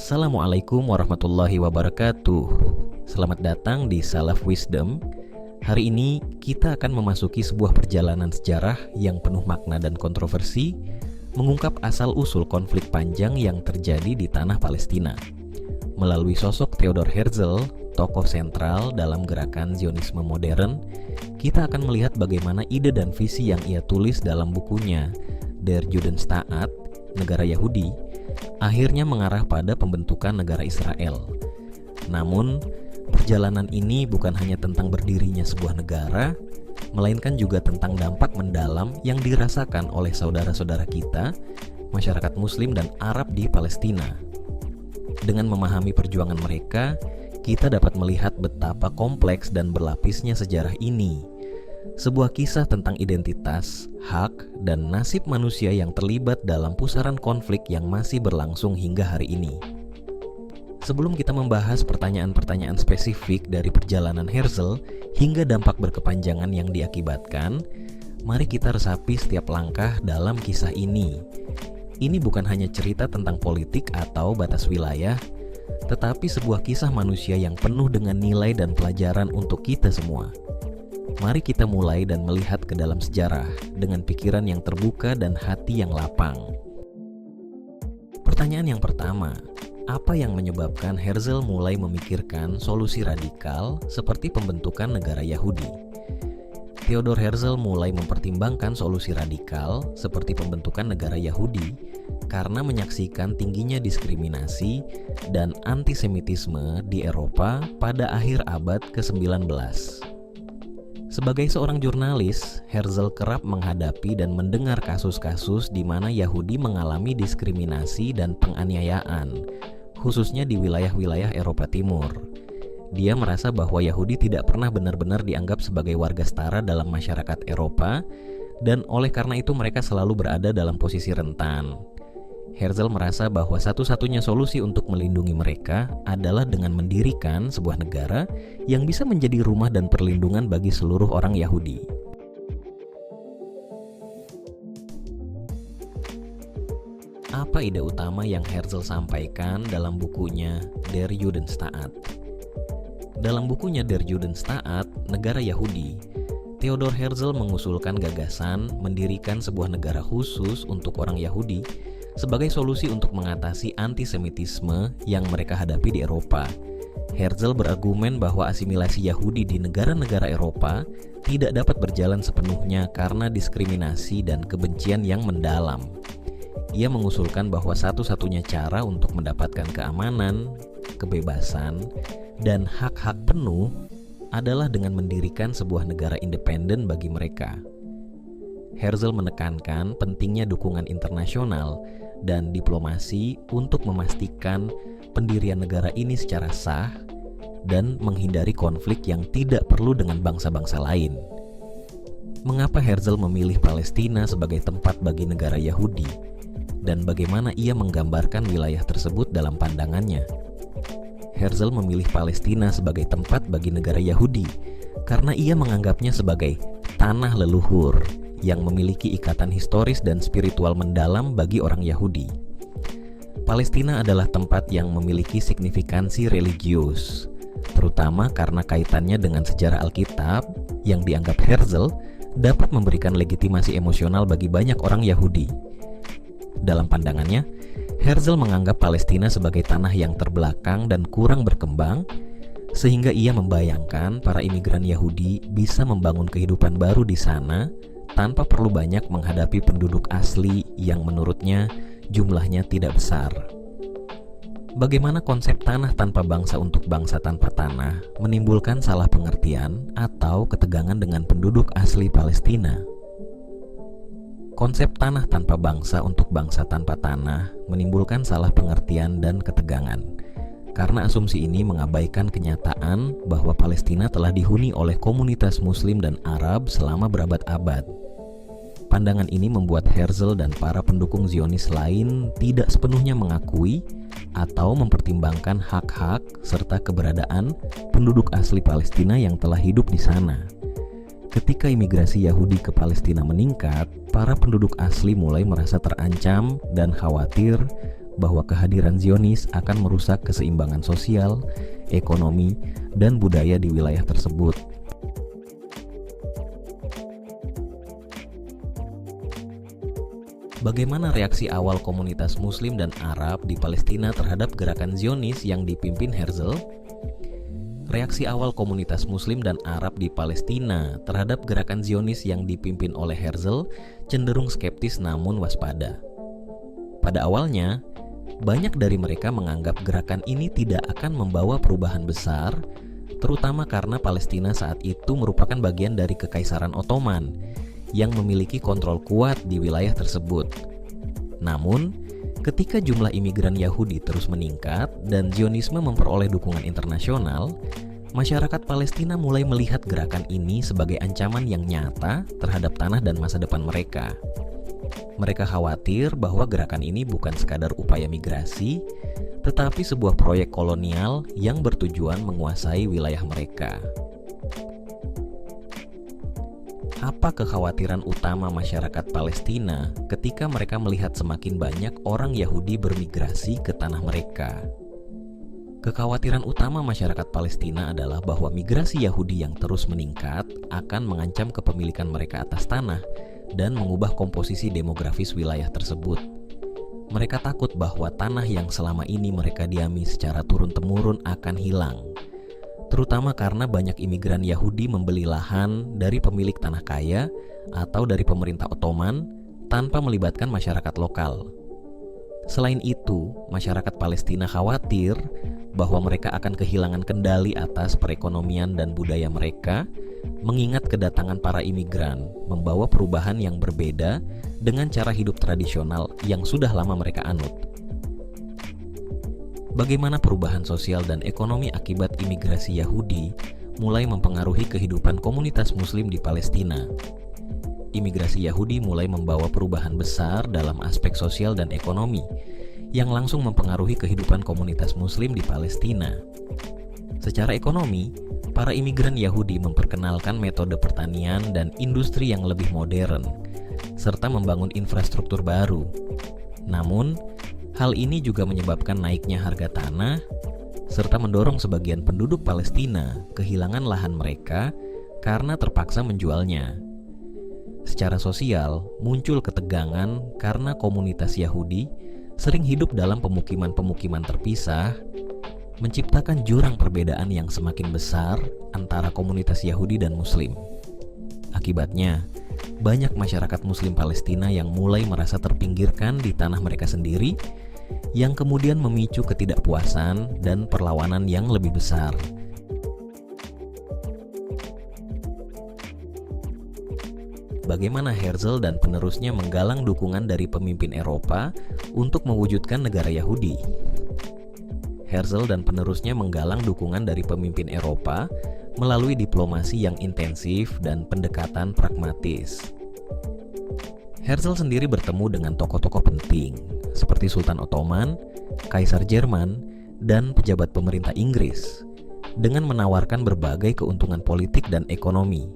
Assalamualaikum warahmatullahi wabarakatuh. Selamat datang di Salaf Wisdom. Hari ini kita akan memasuki sebuah perjalanan sejarah yang penuh makna dan kontroversi, mengungkap asal-usul konflik panjang yang terjadi di tanah Palestina. Melalui sosok Theodor Herzl, tokoh sentral dalam gerakan Zionisme modern, kita akan melihat bagaimana ide dan visi yang ia tulis dalam bukunya Der Judenstaat, Negara Yahudi, akhirnya mengarah pada pembentukan negara Israel. Namun, perjalanan ini bukan hanya tentang berdirinya sebuah negara, melainkan juga tentang dampak mendalam yang dirasakan oleh saudara-saudara kita, masyarakat Muslim dan Arab di Palestina. Dengan memahami perjuangan mereka, kita dapat melihat betapa kompleks dan berlapisnya sejarah ini. Sebuah kisah tentang identitas, hak, dan nasib manusia yang terlibat dalam pusaran konflik yang masih berlangsung hingga hari ini. Sebelum kita membahas pertanyaan-pertanyaan spesifik dari perjalanan Herzl hingga dampak berkepanjangan yang diakibatkan, mari kita resapi setiap langkah dalam kisah ini. Ini bukan hanya cerita tentang politik atau batas wilayah, tetapi sebuah kisah manusia yang penuh dengan nilai dan pelajaran untuk kita semua. Mari kita mulai dan melihat ke dalam sejarah dengan pikiran yang terbuka dan hati yang lapang. Pertanyaan yang pertama, apa yang menyebabkan Herzl mulai memikirkan solusi radikal seperti pembentukan negara Yahudi? Theodor Herzl mulai mempertimbangkan solusi radikal seperti pembentukan negara Yahudi karena menyaksikan tingginya diskriminasi dan antisemitisme di Eropa pada akhir abad ke-19. Sebagai seorang jurnalis, Herzl kerap menghadapi dan mendengar kasus-kasus di mana Yahudi mengalami diskriminasi dan penganiayaan, khususnya di wilayah-wilayah Eropa Timur. Dia merasa bahwa Yahudi tidak pernah benar-benar dianggap sebagai warga setara dalam masyarakat Eropa, dan oleh karena itu mereka selalu berada dalam posisi rentan. Herzl merasa bahwa satu-satunya solusi untuk melindungi mereka adalah dengan mendirikan sebuah negara yang bisa menjadi rumah dan perlindungan bagi seluruh orang Yahudi. Apa ide utama yang Herzl sampaikan dalam bukunya Der Judenstaat? Dalam bukunya Der Judenstaat, Negara Yahudi, Theodor Herzl mengusulkan gagasan mendirikan sebuah negara khusus untuk orang Yahudi sebagai solusi untuk mengatasi antisemitisme yang mereka hadapi di Eropa. Herzl berargumen bahwa asimilasi Yahudi di negara-negara Eropa tidak dapat berjalan sepenuhnya karena diskriminasi dan kebencian yang mendalam. Ia mengusulkan bahwa satu-satunya cara untuk mendapatkan keamanan, kebebasan, dan hak-hak penuh adalah dengan mendirikan sebuah negara independen bagi mereka. Herzl menekankan pentingnya dukungan internasional dan diplomasi untuk memastikan pendirian negara ini secara sah dan menghindari konflik yang tidak perlu dengan bangsa-bangsa lain. Mengapa Herzl memilih Palestina sebagai tempat bagi negara Yahudi, dan bagaimana ia menggambarkan wilayah tersebut dalam pandangannya? Herzl memilih Palestina sebagai tempat bagi negara Yahudi karena ia menganggapnya sebagai tanah leluhur yang memiliki ikatan historis dan spiritual mendalam bagi orang Yahudi. Palestina adalah tempat yang memiliki signifikansi religius, terutama karena kaitannya dengan sejarah Alkitab yang dianggap Herzl dapat memberikan legitimasi emosional bagi banyak orang Yahudi. Dalam pandangannya, Herzl menganggap Palestina sebagai tanah yang terbelakang dan kurang berkembang, sehingga ia membayangkan para imigran Yahudi bisa membangun kehidupan baru di sana tanpa perlu banyak menghadapi penduduk asli yang menurutnya jumlahnya tidak besar. Bagaimana konsep tanah tanpa bangsa untuk bangsa tanpa tanah menimbulkan salah pengertian atau ketegangan dengan penduduk asli Palestina? Konsep tanah tanpa bangsa untuk bangsa tanpa tanah menimbulkan salah pengertian dan ketegangan. Karena asumsi ini mengabaikan kenyataan bahwa Palestina telah dihuni oleh komunitas Muslim dan Arab selama berabad-abad. Pandangan ini membuat Herzl dan para pendukung Zionis lain tidak sepenuhnya mengakui atau mempertimbangkan hak-hak serta keberadaan penduduk asli Palestina yang telah hidup di sana. Ketika imigrasi Yahudi ke Palestina meningkat, para penduduk asli mulai merasa terancam dan khawatir bahwa kehadiran Zionis akan merusak keseimbangan sosial, ekonomi, dan budaya di wilayah tersebut. Bagaimana reaksi awal komunitas Muslim dan Arab di Palestina terhadap gerakan Zionis yang dipimpin Herzl? Reaksi awal komunitas Muslim dan Arab di Palestina terhadap gerakan Zionis yang dipimpin oleh Herzl cenderung skeptis namun waspada. Pada awalnya, banyak dari mereka menganggap gerakan ini tidak akan membawa perubahan besar, terutama karena Palestina saat itu merupakan bagian dari Kekaisaran Ottoman yang memiliki kontrol kuat di wilayah tersebut. Namun, ketika jumlah imigran Yahudi terus meningkat dan Zionisme memperoleh dukungan internasional, masyarakat Palestina mulai melihat gerakan ini sebagai ancaman yang nyata terhadap tanah dan masa depan mereka. Mereka khawatir bahwa gerakan ini bukan sekadar upaya migrasi, tetapi sebuah proyek kolonial yang bertujuan menguasai wilayah mereka. Apa kekhawatiran utama masyarakat Palestina ketika mereka melihat semakin banyak orang Yahudi bermigrasi ke tanah mereka? Kekhawatiran utama masyarakat Palestina adalah bahwa migrasi Yahudi yang terus meningkat akan mengancam kepemilikan mereka atas tanah dan mengubah komposisi demografis wilayah tersebut. Mereka takut bahwa tanah yang selama ini mereka diami secara turun-temurun akan hilang, terutama karena banyak imigran Yahudi membeli lahan dari pemilik tanah kaya atau dari pemerintah Ottoman tanpa melibatkan masyarakat lokal. Selain itu, masyarakat Palestina khawatir bahwa mereka akan kehilangan kendali atas perekonomian dan budaya mereka, mengingat kedatangan para imigran membawa perubahan yang berbeda dengan cara hidup tradisional yang sudah lama mereka anut. Bagaimana perubahan sosial dan ekonomi akibat imigrasi Yahudi mulai mempengaruhi kehidupan komunitas Muslim di Palestina? Imigrasi Yahudi mulai membawa perubahan besar dalam aspek sosial dan ekonomi yang langsung mempengaruhi kehidupan komunitas Muslim di Palestina. Secara ekonomi, para imigran Yahudi memperkenalkan metode pertanian dan industri yang lebih modern, serta membangun infrastruktur baru. Namun, hal ini juga menyebabkan naiknya harga tanah, serta mendorong sebagian penduduk Palestina kehilangan lahan mereka karena terpaksa menjualnya. Secara sosial, muncul ketegangan karena komunitas Yahudi sering hidup dalam pemukiman-pemukiman terpisah, menciptakan jurang perbedaan yang semakin besar antara komunitas Yahudi dan Muslim. Akibatnya, banyak masyarakat Muslim Palestina yang mulai merasa terpinggirkan di tanah mereka sendiri, yang kemudian memicu ketidakpuasan dan perlawanan yang lebih besar. Bagaimana Herzl dan penerusnya menggalang dukungan dari pemimpin Eropa untuk mewujudkan negara Yahudi? Herzl dan penerusnya menggalang dukungan dari pemimpin Eropa melalui diplomasi yang intensif dan pendekatan pragmatis. Herzl sendiri bertemu dengan tokoh-tokoh penting seperti Sultan Ottoman, Kaisar Jerman, dan pejabat pemerintah Inggris dengan menawarkan berbagai keuntungan politik dan ekonomi.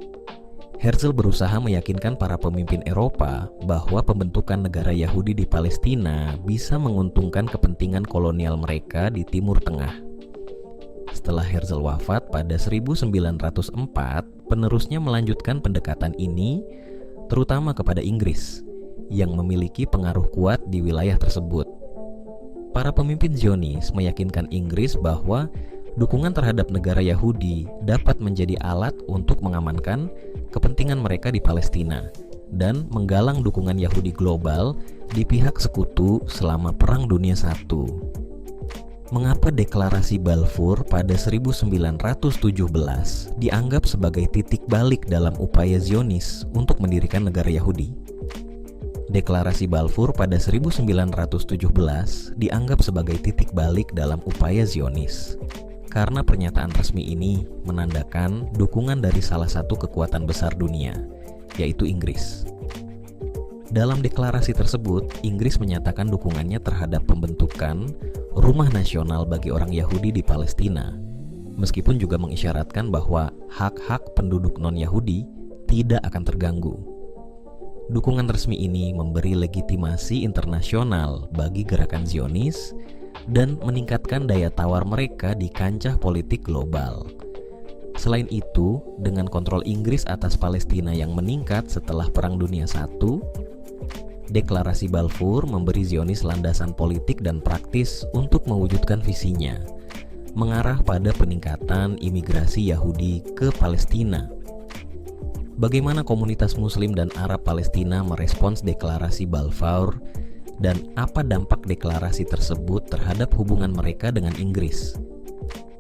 Herzl berusaha meyakinkan para pemimpin Eropa bahwa pembentukan negara Yahudi di Palestina bisa menguntungkan kepentingan kolonial mereka di Timur Tengah. Setelah Herzl wafat pada 1904, penerusnya melanjutkan pendekatan ini terutama kepada Inggris yang memiliki pengaruh kuat di wilayah tersebut. Para pemimpin Zionis meyakinkan Inggris bahwa dukungan terhadap negara Yahudi dapat menjadi alat untuk mengamankan kepentingan mereka di Palestina dan menggalang dukungan Yahudi global di pihak sekutu selama Perang Dunia I. Mengapa deklarasi Balfour pada 1917 dianggap sebagai titik balik dalam upaya Zionis untuk mendirikan negara Yahudi? Deklarasi Balfour pada 1917 dianggap sebagai titik balik dalam upaya Zionis, karena pernyataan resmi ini menandakan dukungan dari salah satu kekuatan besar dunia, yaitu Inggris. Dalam deklarasi tersebut, Inggris menyatakan dukungannya terhadap pembentukan Rumah Nasional bagi orang Yahudi di Palestina, meskipun juga mengisyaratkan bahwa hak-hak penduduk non-Yahudi tidak akan terganggu. Dukungan resmi ini memberi legitimasi internasional bagi gerakan Zionis dan meningkatkan daya tawar mereka di kancah politik global. Selain itu, dengan kontrol Inggris atas Palestina yang meningkat setelah Perang Dunia I, Deklarasi Balfour memberi Zionis landasan politik dan praktis untuk mewujudkan visinya, mengarah pada peningkatan imigrasi Yahudi ke Palestina. Bagaimana komunitas Muslim dan Arab Palestina merespons deklarasi Balfour dan apa dampak deklarasi tersebut terhadap hubungan mereka dengan Inggris?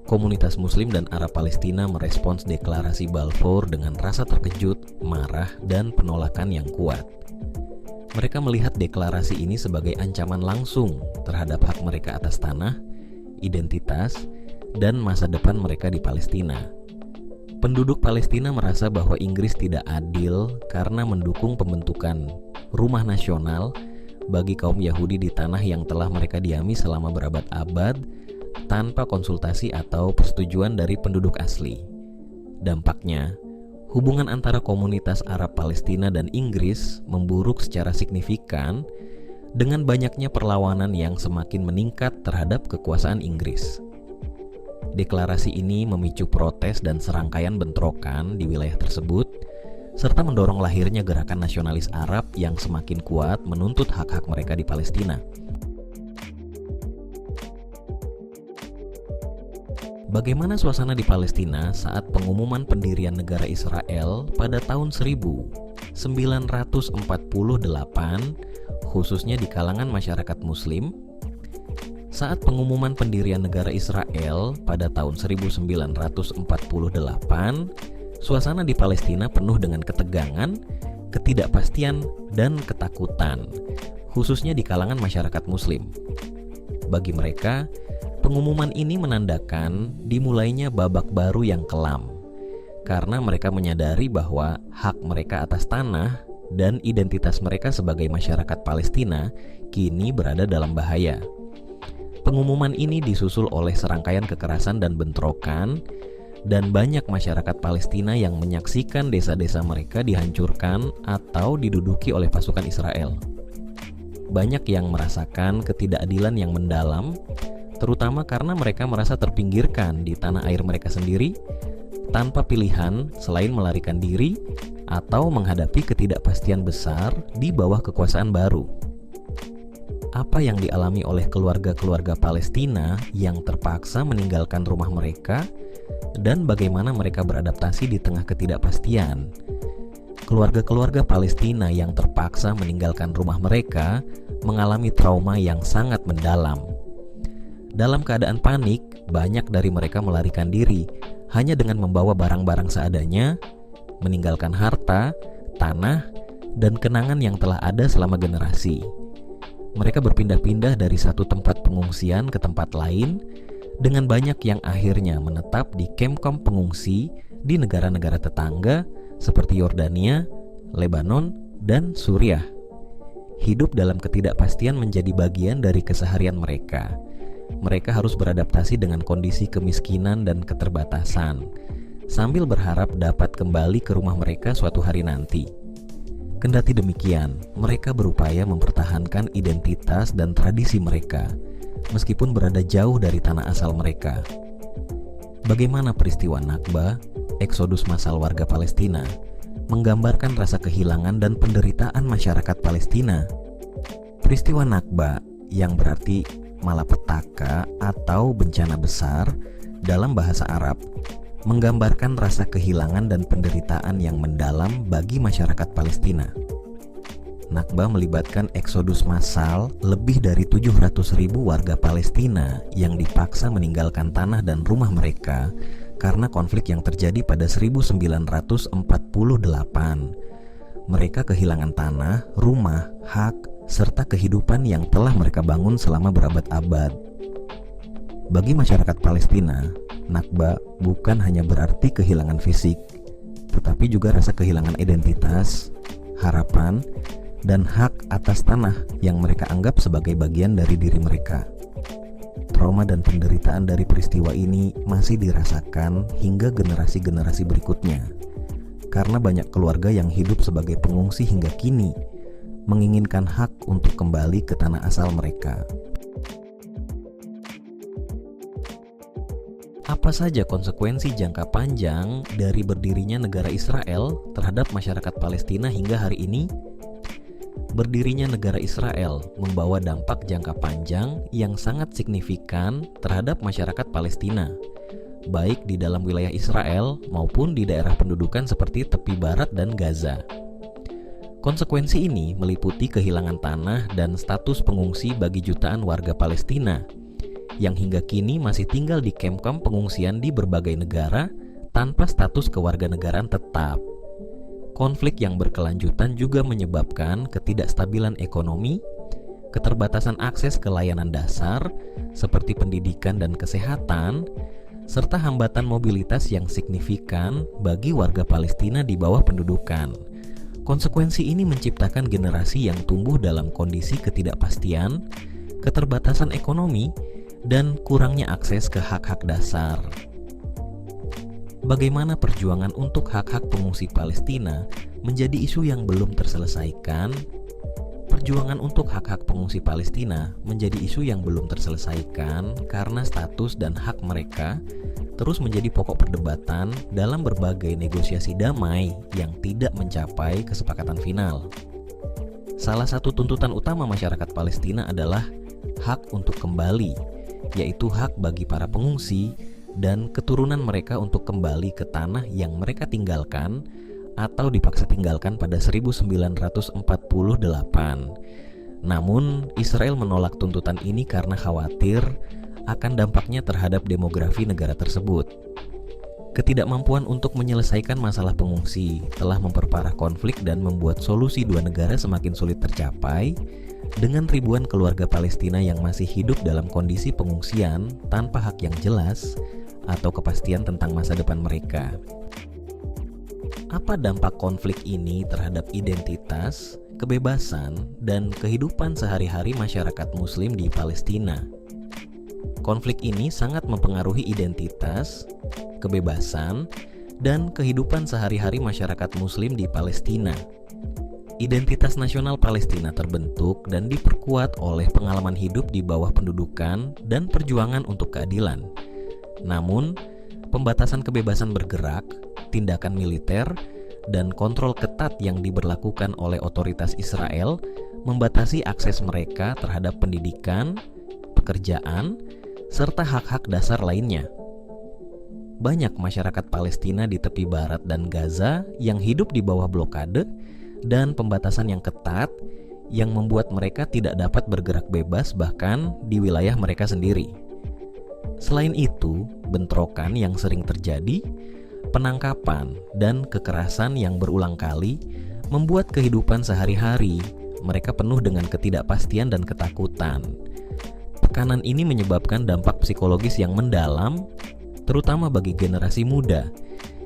Komunitas Muslim dan Arab Palestina merespons deklarasi Balfour dengan rasa terkejut, marah, dan penolakan yang kuat. Mereka melihat deklarasi ini sebagai ancaman langsung terhadap hak mereka atas tanah, identitas, dan masa depan mereka di Palestina. Penduduk Palestina merasa bahwa Inggris tidak adil karena mendukung pembentukan Rumah Nasional bagi kaum Yahudi di tanah yang telah mereka diami selama berabad-abad tanpa konsultasi atau persetujuan dari penduduk asli. Dampaknya, hubungan antara komunitas Arab Palestina dan Inggris memburuk secara signifikan dengan banyaknya perlawanan yang semakin meningkat terhadap kekuasaan Inggris. Deklarasi ini memicu protes dan serangkaian bentrokan di wilayah tersebut, serta mendorong lahirnya gerakan nasionalis Arab yang semakin kuat menuntut hak-hak mereka di Palestina. Bagaimana suasana di Palestina saat pengumuman pendirian negara Israel pada tahun 1948, khususnya di kalangan masyarakat Muslim? Saat pengumuman pendirian negara Israel pada tahun 1948, suasana di Palestina penuh dengan ketegangan, ketidakpastian, dan ketakutan, khususnya di kalangan masyarakat Muslim. Bagi mereka, pengumuman ini menandakan dimulainya babak baru yang kelam, karena mereka menyadari bahwa hak mereka atas tanah dan identitas mereka sebagai masyarakat Palestina kini berada dalam bahaya. Pengumuman ini disusul oleh serangkaian kekerasan dan bentrokan, dan banyak masyarakat Palestina yang menyaksikan desa-desa mereka dihancurkan atau diduduki oleh pasukan Israel. Banyak yang merasakan ketidakadilan yang mendalam, terutama karena mereka merasa terpinggirkan di tanah air mereka sendiri, tanpa pilihan selain melarikan diri atau menghadapi ketidakpastian besar di bawah kekuasaan baru. Apa yang dialami oleh keluarga-keluarga Palestina yang terpaksa meninggalkan rumah mereka dan bagaimana mereka beradaptasi di tengah ketidakpastian. Keluarga-keluarga Palestina yang terpaksa meninggalkan rumah mereka mengalami trauma yang sangat mendalam. Dalam keadaan panik, banyak dari mereka melarikan diri hanya dengan membawa barang-barang seadanya, meninggalkan harta, tanah, dan kenangan yang telah ada selama generasi. Mereka berpindah-pindah dari satu tempat pengungsian ke tempat lain, dengan banyak yang akhirnya menetap di kamp-kamp pengungsi di negara-negara tetangga seperti Yordania, Lebanon, dan Suriah. Hidup dalam ketidakpastian menjadi bagian dari keseharian mereka. Mereka harus beradaptasi dengan kondisi kemiskinan dan keterbatasan, sambil berharap dapat kembali ke rumah mereka suatu hari nanti. Kendati demikian, mereka berupaya mempertahankan identitas dan tradisi mereka, meskipun berada jauh dari tanah asal mereka. Bagaimana peristiwa Nakba, eksodus massal warga Palestina, menggambarkan rasa kehilangan dan penderitaan masyarakat Palestina? Peristiwa Nakba, yang berarti malapetaka atau bencana besar dalam bahasa Arab, menggambarkan rasa kehilangan dan penderitaan yang mendalam bagi masyarakat Palestina. Nakba melibatkan eksodus massal lebih dari 700.000 warga Palestina yang dipaksa meninggalkan tanah dan rumah mereka karena konflik yang terjadi pada 1948. mereka kehilangan tanah, rumah, hak, serta kehidupan yang telah mereka bangun selama berabad-abad. Bagi masyarakat Palestina, Nakba bukan hanya berarti kehilangan fisik, tetapi juga rasa kehilangan identitas, harapan, dan hak atas tanah yang mereka anggap sebagai bagian dari diri mereka. Trauma dan penderitaan dari peristiwa ini masih dirasakan hingga generasi-generasi berikutnya, karena banyak keluarga yang hidup sebagai pengungsi hingga kini menginginkan hak untuk kembali ke tanah asal mereka. Apa saja konsekuensi jangka panjang dari berdirinya negara Israel terhadap masyarakat Palestina hingga hari ini? Berdirinya negara Israel membawa dampak jangka panjang yang sangat signifikan terhadap masyarakat Palestina, baik di dalam wilayah Israel maupun di daerah pendudukan seperti tepi barat dan Gaza. Konsekuensi ini meliputi kehilangan tanah dan status pengungsi bagi jutaan warga Palestina yang hingga kini masih tinggal di kamp-kamp pengungsian di berbagai negara tanpa status kewarganegaraan tetap. Konflik yang berkelanjutan juga menyebabkan ketidakstabilan ekonomi, keterbatasan akses ke layanan dasar seperti pendidikan dan kesehatan, serta hambatan mobilitas yang signifikan bagi warga Palestina di bawah pendudukan. Konsekuensi ini menciptakan generasi yang tumbuh dalam kondisi ketidakpastian, keterbatasan ekonomi, dan kurangnya akses ke hak-hak dasar. Bagaimana perjuangan untuk hak-hak pengungsi Palestina menjadi isu yang belum terselesaikan? Perjuangan untuk hak-hak pengungsi Palestina menjadi isu yang belum terselesaikan karena status dan hak mereka terus menjadi pokok perdebatan dalam berbagai negosiasi damai yang tidak mencapai kesepakatan final. Salah satu tuntutan utama masyarakat Palestina adalah hak untuk kembali, yaitu hak bagi para pengungsi dan keturunan mereka untuk kembali ke tanah yang mereka tinggalkan atau dipaksa tinggalkan pada 1948. Namun, Israel menolak tuntutan ini karena khawatir akan dampaknya terhadap demografi negara tersebut. Ketidakmampuan untuk menyelesaikan masalah pengungsi telah memperparah konflik dan membuat solusi dua negara semakin sulit tercapai, dengan ribuan keluarga Palestina yang masih hidup dalam kondisi pengungsian tanpa hak yang jelas atau kepastian tentang masa depan mereka. Apa dampak konflik ini terhadap identitas, kebebasan, dan kehidupan sehari-hari masyarakat Muslim di Palestina? Konflik ini sangat mempengaruhi identitas, kebebasan, dan kehidupan sehari-hari masyarakat Muslim di Palestina. Identitas nasional Palestina terbentuk dan diperkuat oleh pengalaman hidup di bawah pendudukan dan perjuangan untuk keadilan. Namun, pembatasan kebebasan bergerak, tindakan militer, dan kontrol ketat yang diberlakukan oleh otoritas Israel membatasi akses mereka terhadap pendidikan, pekerjaan, serta hak-hak dasar lainnya. Banyak masyarakat Palestina di tepi barat dan Gaza yang hidup di bawah blokade dan pembatasan yang ketat yang membuat mereka tidak dapat bergerak bebas bahkan di wilayah mereka sendiri. Selain itu, bentrokan yang sering terjadi, penangkapan, dan kekerasan yang berulang kali membuat kehidupan sehari-hari mereka penuh dengan ketidakpastian dan ketakutan. Tekanan ini menyebabkan dampak psikologis yang mendalam, terutama bagi generasi muda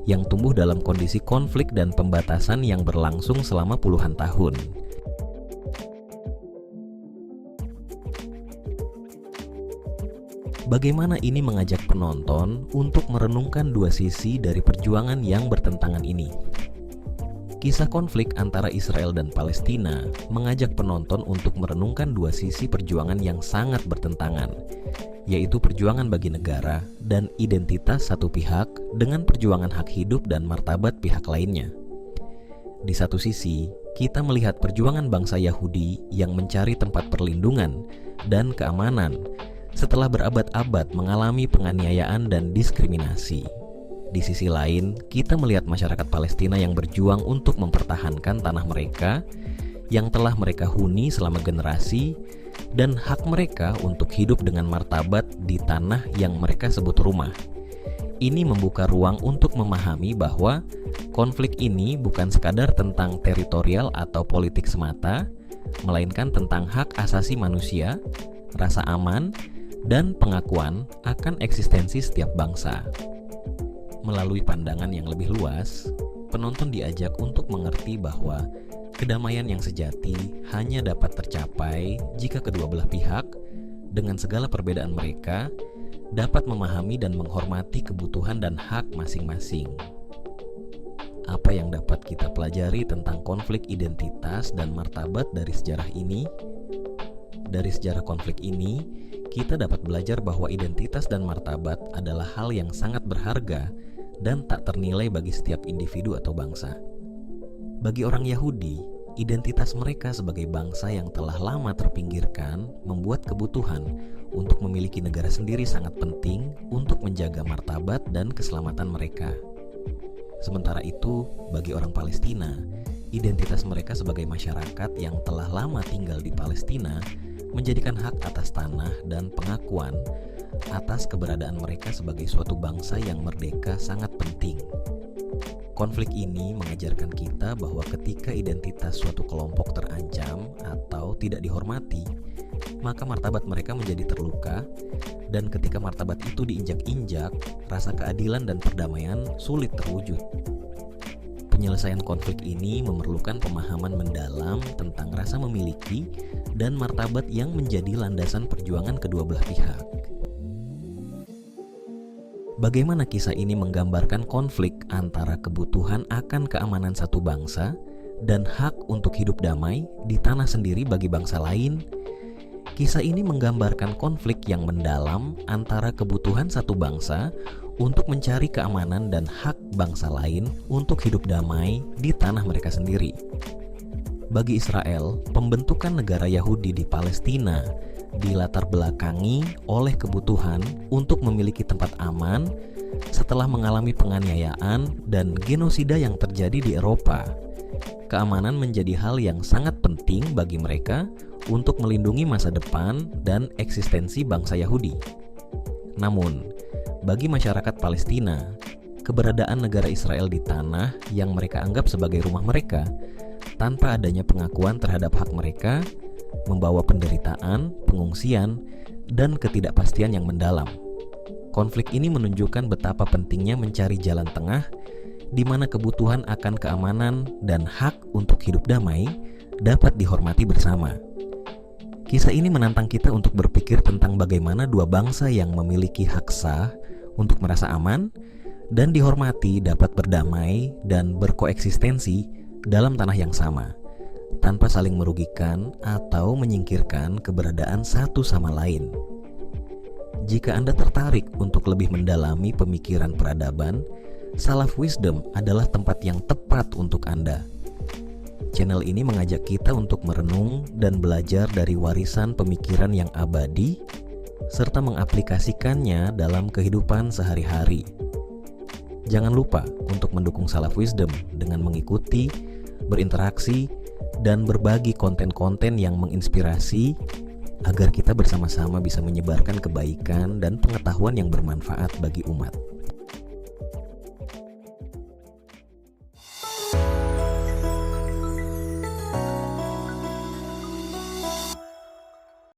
yang tumbuh dalam kondisi konflik dan pembatasan yang berlangsung selama puluhan tahun. Bagaimana ini mengajak penonton untuk merenungkan dua sisi dari perjuangan yang bertentangan ini? Kisah konflik antara Israel dan Palestina mengajak penonton untuk merenungkan dua sisi perjuangan yang sangat bertentangan, yaitu perjuangan bagi negara dan identitas satu pihak dengan perjuangan hak hidup dan martabat pihak lainnya. Di satu sisi, kita melihat perjuangan bangsa Yahudi yang mencari tempat perlindungan dan keamanan setelah berabad-abad mengalami penganiayaan dan diskriminasi. Di sisi lain, kita melihat masyarakat Palestina yang berjuang untuk mempertahankan tanah mereka yang telah mereka huni selama generasi dan hak mereka untuk hidup dengan martabat di tanah yang mereka sebut rumah. Ini membuka ruang untuk memahami bahwa Konflik ini bukan sekadar tentang teritorial atau politik semata, melainkan tentang hak asasi manusia, rasa aman, dan pengakuan akan eksistensi setiap bangsa. Melalui pandangan yang lebih luas, penonton diajak untuk mengerti bahwa kedamaian yang sejati hanya dapat tercapai jika kedua belah pihak, dengan segala perbedaan mereka, dapat memahami dan menghormati kebutuhan dan hak masing-masing. Apa yang dapat kita pelajari tentang konflik identitas dan martabat dari sejarah ini? Dari sejarah konflik ini, kita dapat belajar bahwa identitas dan martabat adalah hal yang sangat berharga dan tak ternilai bagi setiap individu atau bangsa. Bagi orang Yahudi, identitas mereka sebagai bangsa yang telah lama terpinggirkan membuat kebutuhan untuk memiliki negara sendiri sangat penting untuk menjaga martabat dan keselamatan mereka. Sementara itu, bagi orang Palestina, identitas mereka sebagai masyarakat yang telah lama tinggal di Palestina menjadikan hak atas tanah dan pengakuan atas keberadaan mereka sebagai suatu bangsa yang merdeka sangat penting. Konflik ini mengajarkan kita bahwa ketika identitas suatu kelompok terancam atau tidak dihormati, maka martabat mereka menjadi terluka, dan ketika martabat itu diinjak-injak, rasa keadilan dan perdamaian sulit terwujud. Penyelesaian konflik ini memerlukan pemahaman mendalam tentang rasa memiliki dan martabat yang menjadi landasan perjuangan kedua belah pihak. Bagaimana kisah ini menggambarkan konflik antara kebutuhan akan keamanan satu bangsa dan hak untuk hidup damai di tanah sendiri bagi bangsa lain? Kisah ini menggambarkan konflik yang mendalam antara kebutuhan satu bangsa untuk mencari keamanan dan hak bangsa lain untuk hidup damai di tanah mereka sendiri. Bagi Israel, pembentukan negara Yahudi di Palestina dilatar belakangi oleh kebutuhan untuk memiliki tempat aman setelah mengalami penganiayaan dan genosida yang terjadi di Eropa. Keamanan menjadi hal yang sangat penting bagi mereka untuk melindungi masa depan dan eksistensi bangsa Yahudi. Namun, bagi masyarakat Palestina, keberadaan negara Israel di tanah yang mereka anggap sebagai rumah mereka, tanpa adanya pengakuan terhadap hak mereka, membawa penderitaan, pengungsian, dan ketidakpastian yang mendalam. Konflik ini menunjukkan betapa pentingnya mencari jalan tengah di mana kebutuhan akan keamanan dan hak untuk hidup damai dapat dihormati bersama. Kisah ini menantang kita untuk berpikir tentang bagaimana dua bangsa yang memiliki hak sah untuk merasa aman dan dihormati dapat berdamai dan berkoeksistensi dalam tanah yang sama, tanpa saling merugikan atau menyingkirkan keberadaan satu sama lain. Jika Anda tertarik untuk lebih mendalami pemikiran peradaban, Salaf Wisdom adalah tempat yang tepat untuk Anda. Channel ini mengajak kita untuk merenung dan belajar dari warisan pemikiran yang abadi, serta mengaplikasikannya dalam kehidupan sehari-hari. Jangan lupa untuk mendukung Salaf Wisdom dengan mengikuti, berinteraksi, dan berbagi konten-konten yang menginspirasi agar kita bersama-sama bisa menyebarkan kebaikan dan pengetahuan yang bermanfaat bagi umat.